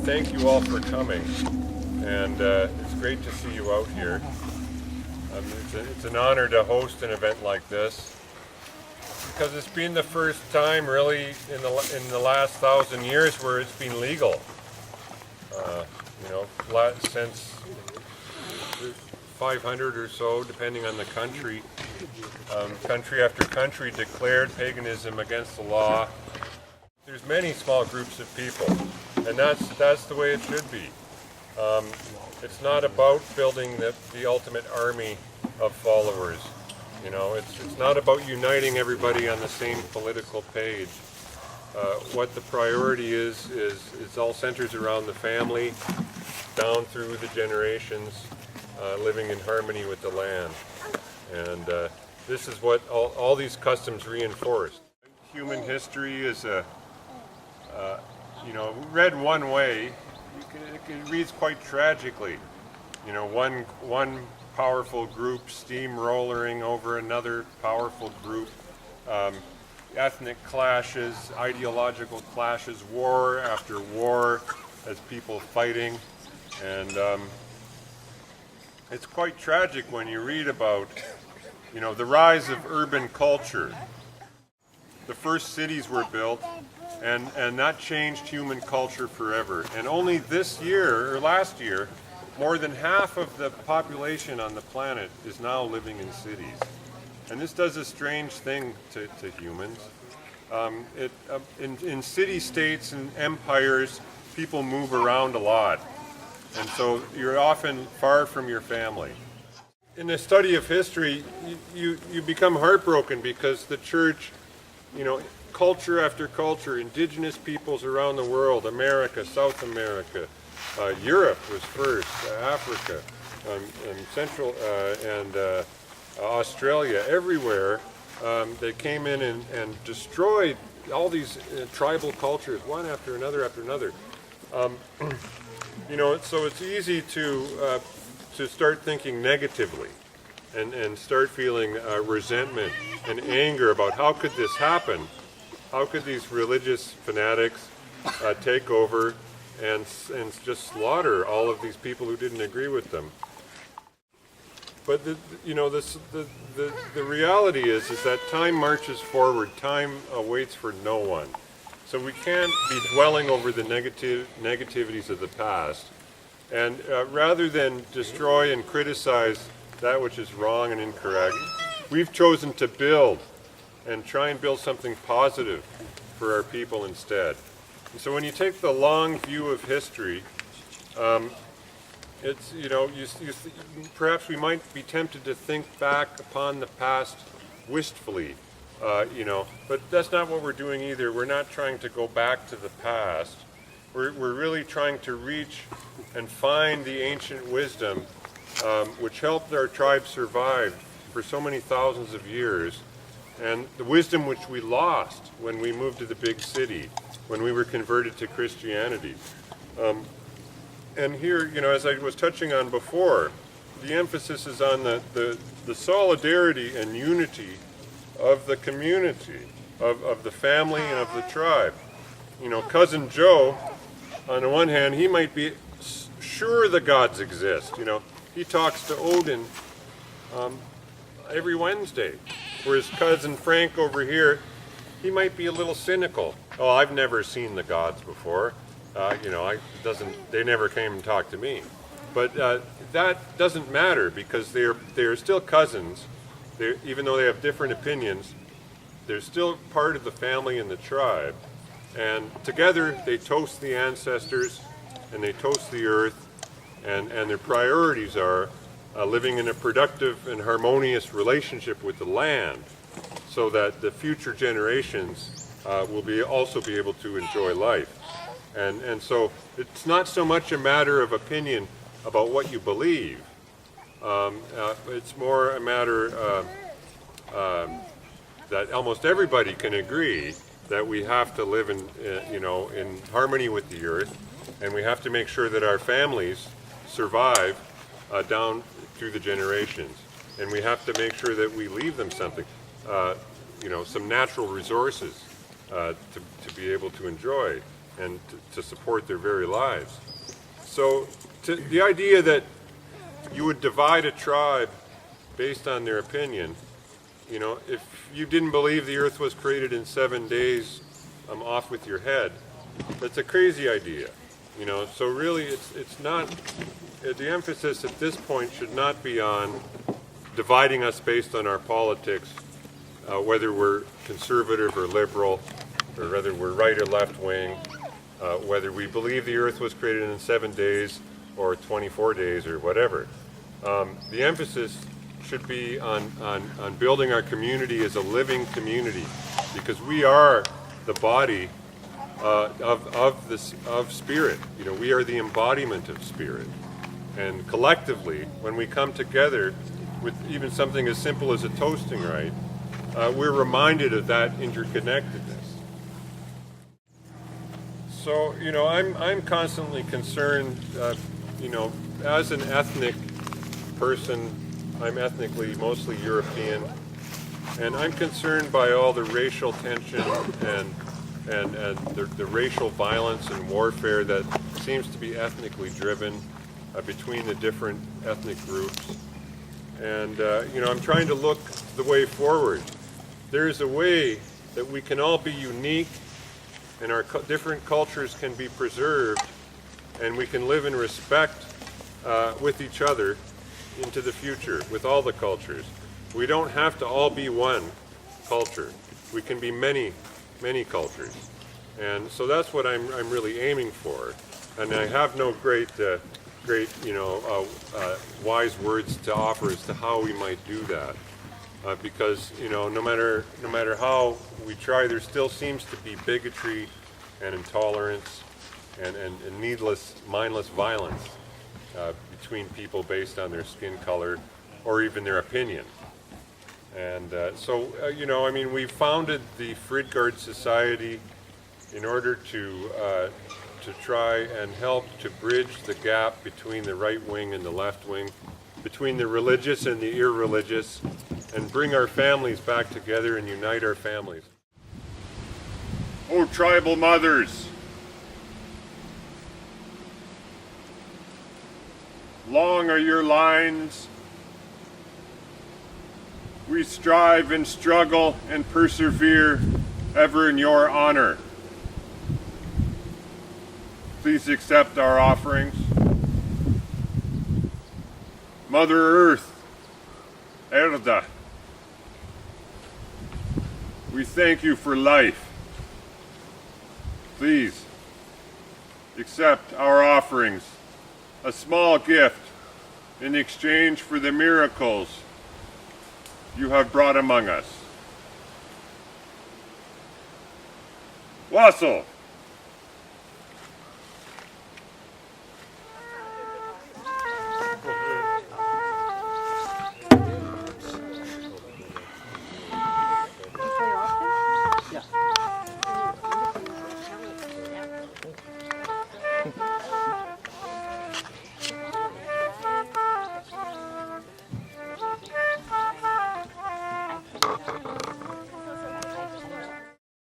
thank you all for coming, and it's great to see you out here. It's an honor to host an event like this, because it's been the first time really in the last 1,000 years where it's been legal. Since 500 or so, depending on the country, country after country declared paganism against the law. There's many small groups of people, and that's the way it should be. It's not about building the ultimate army of followers. It's not about uniting everybody on the same political page. What the priority is all centers around the family, down through the generations, living in harmony with the land. And this is what all these customs reinforce. Human history is read one way, it reads quite tragically. One powerful group steamrolling over another powerful group, ethnic clashes, ideological clashes, war after war, as people fighting, and it's quite tragic when you read about, the rise of urban culture. The first cities were built, and that changed human culture forever. And only this year, or last year, more than half of the population on the planet is now living in cities. And this does a strange thing to humans. In city-states and empires, people move around a lot. And so you're often far from your family. In the study of history, you become heartbroken because the church, culture after culture, indigenous peoples around the world, America, South America, Europe was first, Africa, and Central and Australia, everywhere, they came in and destroyed all these tribal cultures, one after another after another. So it's easy to start thinking negatively and start feeling resentment and anger about how could this happen? How could these religious fanatics take over and just slaughter all of these people who didn't agree with them? But the reality is that time marches forward. Time waits for no one. So we can't be dwelling over the negativities of the past. And rather than destroy and criticize that which is wrong and incorrect, we've chosen to build and try and build something positive for our people instead. And so when you take the long view of history, it's, perhaps we might be tempted to think back upon the past wistfully, but that's not what we're doing either. We're not trying to go back to the past. We're really trying to reach and find the ancient wisdom which helped our tribe survive for so many thousands of years, and the wisdom which we lost when we moved to the big city, when we were converted to Christianity. And here, as I was touching on before, the emphasis is on the solidarity and unity of the community, of the family and of the tribe. Cousin Joe, on the one hand, he might be sure the gods exist. He talks to Odin every Wednesday. Whereas cousin Frank over here, he might be a little cynical. Oh, I've never seen the gods before. They never came and talked to me. But that doesn't matter because they're still cousins. Even though they have different opinions, they're still part of the family and the tribe. And together they toast the ancestors and they toast the earth, and their priorities are living in a productive and harmonious relationship with the land so that the future generations will also be able to enjoy life. And so it's not so much a matter of opinion about what you believe. It's more a matter that almost everybody can agree that we have to live in harmony with the earth, and we have to make sure that our families survive down through the generations, and we have to make sure that we leave them something, some natural resources to be able to enjoy. and to support their very lives. So the idea that you would divide a tribe based on their opinion, if you didn't believe the earth was created in 7 days, I'm off with your head. That's a crazy idea. So really it's not, the emphasis at this point should not be on dividing us based on our politics, whether we're conservative or liberal, or whether we're right or left wing, whether we believe the earth was created in 7 days or 24 days or whatever. The emphasis should be on building our community as a living community, because we are the body of spirit. We are the embodiment of spirit. And collectively, when we come together with even something as simple as a toasting rite, we're reminded of that interconnectedness. So, I'm constantly concerned, as an ethnic person, I'm ethnically mostly European, and I'm concerned by all the racial tension and the racial violence and warfare that seems to be ethnically driven between the different ethnic groups. And, I'm trying to look the way forward. There's a way that we can all be unique, and our different cultures can be preserved, and we can live in respect with each other into the future, with all the cultures. We don't have to all be one culture. We can be many, many cultures. And so that's what I'm really aiming for. And I have no great wise words to offer as to how we might do that. Because no matter how we try, there still seems to be bigotry and intolerance and needless, mindless violence between people based on their skin color or even their opinion. And we founded the Fridhgard Society in order to try and help to bridge the gap between the right wing and the left wing, between the religious and the irreligious, and bring our families back together and unite our families. Oh, tribal mothers, long are your lines. We strive and struggle and persevere ever in your honor. Please accept our offerings. Mother Earth, Erda, we thank you for life. Please accept our offerings, a small gift in exchange for the miracles you have brought among us. Wassel.